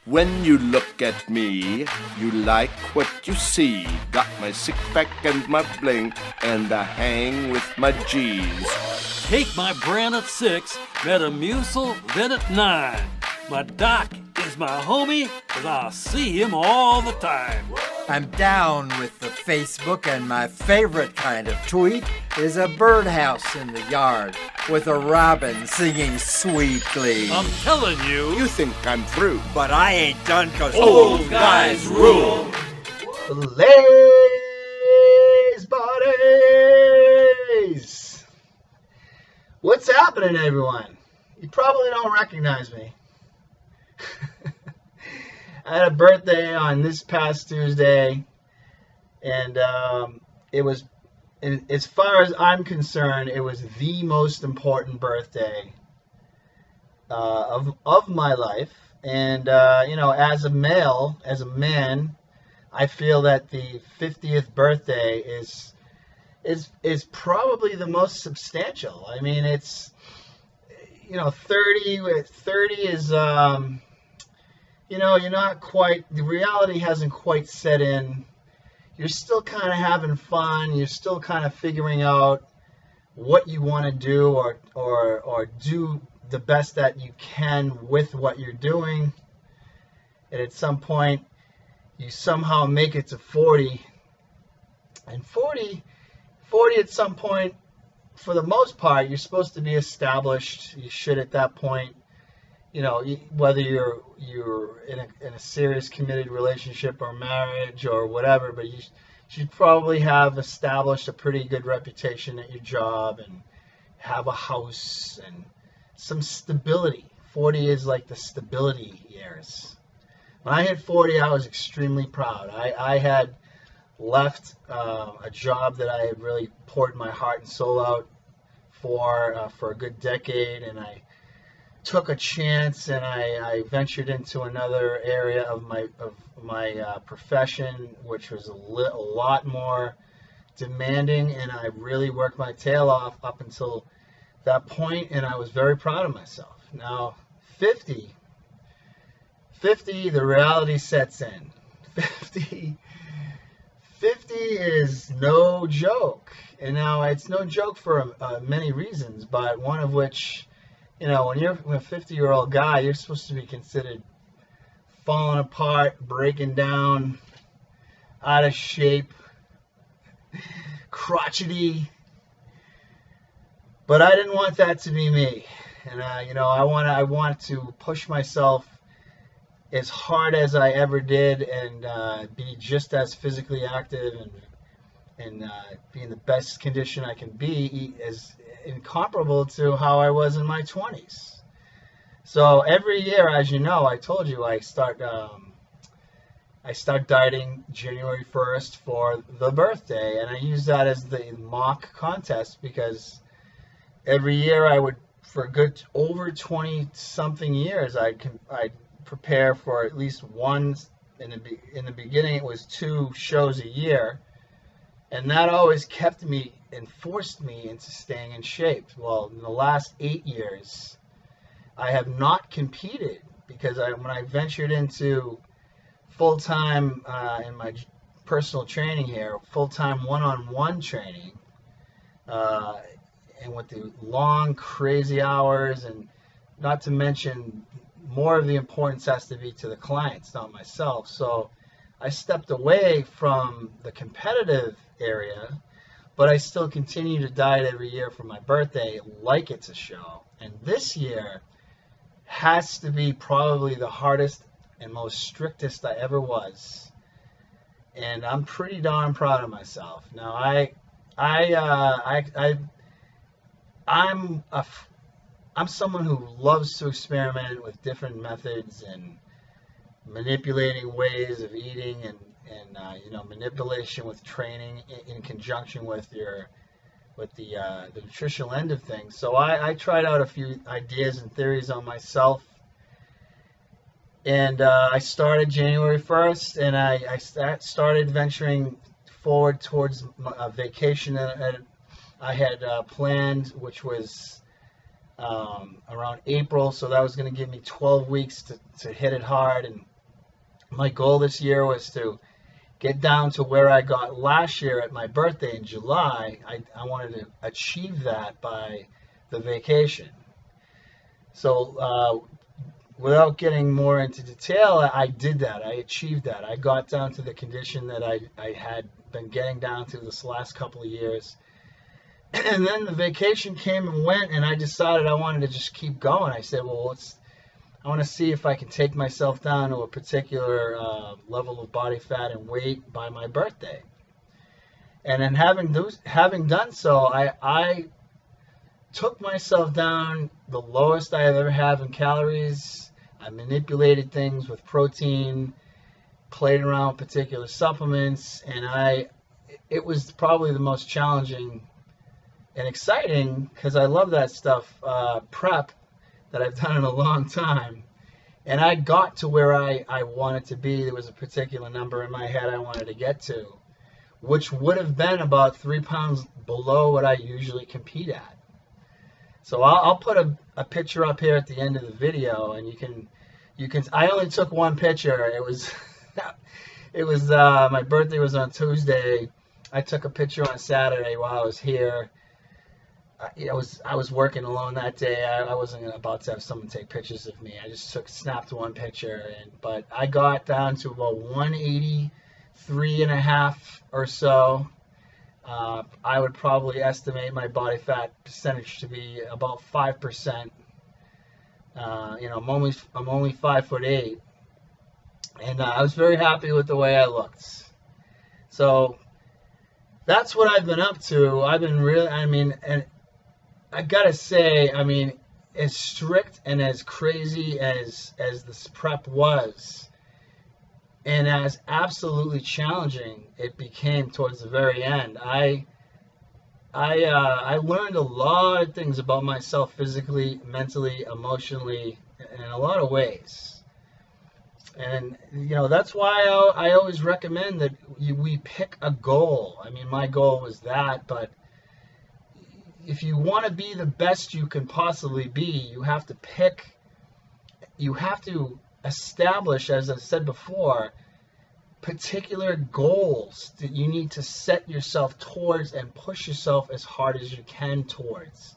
When you look at me, you like what you see. Got my six-pack and my bling, and I hang with my G's. Take my brand at 6, Metamucil, then at 9. My doc is my homie, 'cause I see him all the time. I'm down with the Facebook, and my favorite kind of tweet is a birdhouse in the yard with a robin singing sweetly. I'm telling you. You think I'm through, But I ain't done, 'cause Old guys rule. BlazeBodyz! What's happening, everyone? You probably don't recognize me. I had a birthday on this past Tuesday, and it was, as far as I'm concerned, it was the most important birthday of my life. And as a male, as a man, I feel that the 50th birthday is probably the most substantial. I mean, it's 30 is you're not quite, the reality hasn't quite set in. You're still kind of having fun. You're still kind of figuring out what you want to do or do the best that you can with what you're doing. And at some point, you somehow make it to 40. And 40 at some point, for the most part, you're supposed to be established. You should at that point, whether you're in a serious committed relationship or marriage or whatever, but you should probably have established a pretty good reputation at your job and have a house and some stability. 40 is like the stability years. When I hit 40, I was extremely proud. I had left a job that I had really poured my heart and soul out for a good decade, and I took a chance and I ventured into another area of my profession, which was a lot more demanding, and I really worked my tail off up until that point, and I was very proud of myself. Now, 50, the reality sets in. 50 is no joke, and now it's no joke for many reasons, but one of which, when you're a 50-year-old guy, you're supposed to be considered falling apart, breaking down, out of shape, crotchety. But I didn't want that to be me, and I want to push myself as hard as I ever did, and be just as physically active and be in the best condition I can be, as incomparable to how I was in my 20s. So every year, as you know, I told you I start dieting January 1st for the birthday, and I use that as the mock contest because every year I would, for a good over 20 something years, I'd prepare for at least one. In the beginning, it was 2 shows a year, and that always kept me and forced me into staying in shape. Well, in the last 8 years, I have not competed because when I ventured into full-time in my personal training here, full-time one-on-one training, and with the long, crazy hours, and not to mention more of the importance has to be to the clients, not myself. So I stepped away from the competitive area, but I still continue to diet every year for my birthday like it's a show. And this year has to be probably the hardest and most strictest I ever was. And I'm pretty darn proud of myself. Now I'm someone who loves to experiment with different methods and manipulating ways of eating and manipulation with training in conjunction with the nutritional end of things. So I tried out a few ideas and theories on myself, and I started January 1st, and I started venturing forward towards a vacation that I had planned, which was around April. So that was going to give me 12 weeks to hit it hard and my goal this year was to get down to where I got last year at my birthday in July. I wanted to achieve that by the vacation. So without getting more into detail, I did that. I achieved that. I got down to the condition that I had been getting down to this last couple of years. And then the vacation came and went, and I decided I wanted to just keep going. I said, well, I want to see if I can take myself down to a particular level of body fat and weight by my birthday. And then having done so, I took myself down the lowest I have ever had in calories. I manipulated things with protein, played around with particular supplements, and it was probably the most challenging and exciting, because I love that stuff, prep that I've done in a long time. And I got to where I wanted to be. There was a particular number in my head I wanted to get to, which would have been about 3 pounds below what I usually compete at. So I'll put a picture up here at the end of the video, and you can. I only took one picture. It was my birthday was on Tuesday. I took a picture on Saturday while I was here. I was working alone that day. I wasn't about to have someone take pictures of me. I just snapped one picture, but I got down to about 183.5 or so. I would probably estimate my body fat percentage to be about 5%. I'm only 5'8", and I was very happy with the way I looked. So that's what I've been up to. I've been and I gotta say, as strict and as crazy as this prep was, and as absolutely challenging it became towards the very end, I learned a lot of things about myself physically, mentally, emotionally, in a lot of ways. And that's why I always recommend that we pick a goal. My goal was that, but if you want to be the best you can possibly be, you have to establish, as I said before, particular goals that you need to set yourself towards and push yourself as hard as you can towards.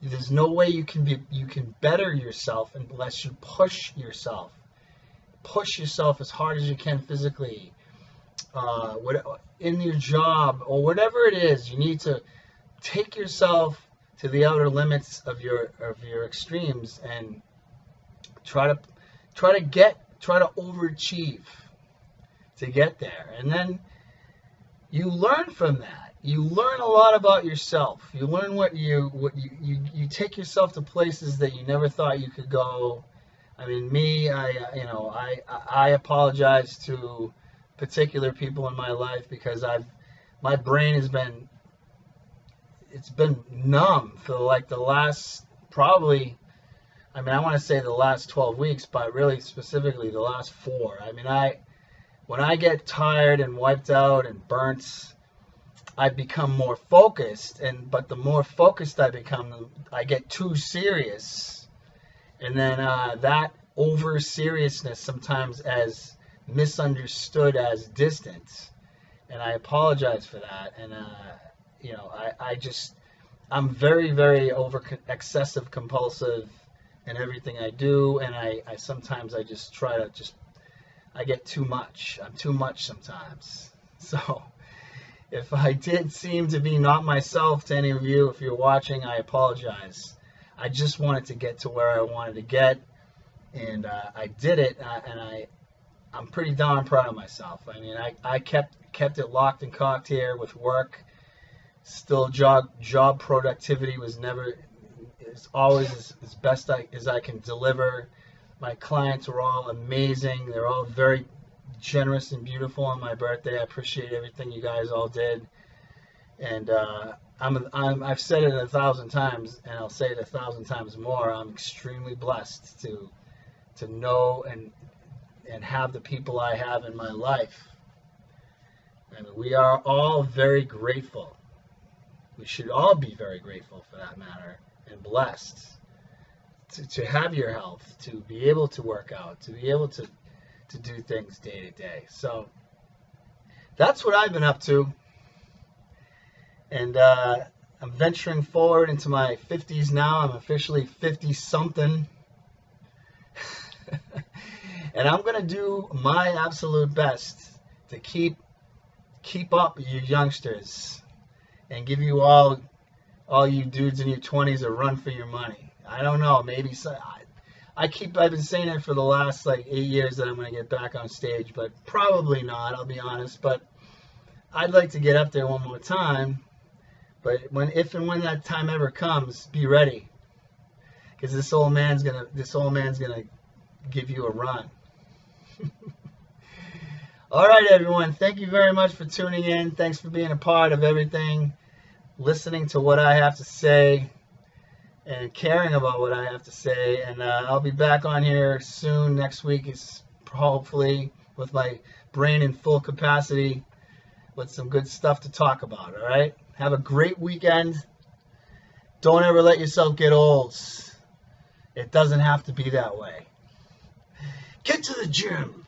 There's no way you can better yourself unless you push yourself. Push yourself as hard as you can physically, in your job or whatever it is. You need to take yourself to the outer limits of your extremes and try to overachieve to get there. And then you learn from that. You learn a lot about yourself. You learn you take yourself to places that you never thought you could go. I apologize to particular people in my life because my brain has been numb for like the last probably, I want to say the last 12 weeks, but really specifically the last 4. When I get tired and wiped out and burnt, I become more focused, but the more focused I become, I get too serious. And then that over seriousness sometimes as misunderstood as distance. And I apologize for that. And I'm very, very excessive compulsive in everything I do, and I sometimes I just try to I get too much. I'm too much sometimes. So if I did seem to be not myself to any of you, if you're watching, I apologize. I just wanted to get to where I wanted to get, and I did it, and I'm pretty darn proud of myself. I kept it locked and cocked here with work. Still, job productivity was never, it's always as best as I can deliver. My clients were all amazing. They're all very generous and beautiful on my birthday. I appreciate everything you guys all did. And I've said it 1,000 times, and I'll say it 1,000 times more. I'm extremely blessed to know and have the people I have in my life. We are all very grateful. We should all be very grateful, for that matter, and blessed to have your health, to be able to work out, to be able to to do things day to day. So that's what I've been up to. And I'm venturing forward into my 50s now. I'm officially 50-something. And I'm going to do my absolute best to keep up, you youngsters, and give you all you dudes in your 20s a run for your money. I don't know, maybe so. I've been saying it for the last like 8 years that I'm going to get back on stage, but probably not, I'll be honest. But I'd like to get up there one more time. But if and when that time ever comes, be ready, because this old man's gonna give you a run. All right, everyone. Thank you very much for tuning in. Thanks for being a part of everything, listening to what I have to say, and caring about what I have to say. And I'll be back on here soon. Next week is hopefully with my brain in full capacity with some good stuff to talk about. All right? Have a great weekend. Don't ever let yourself get old. It doesn't have to be that way. Get to the gym.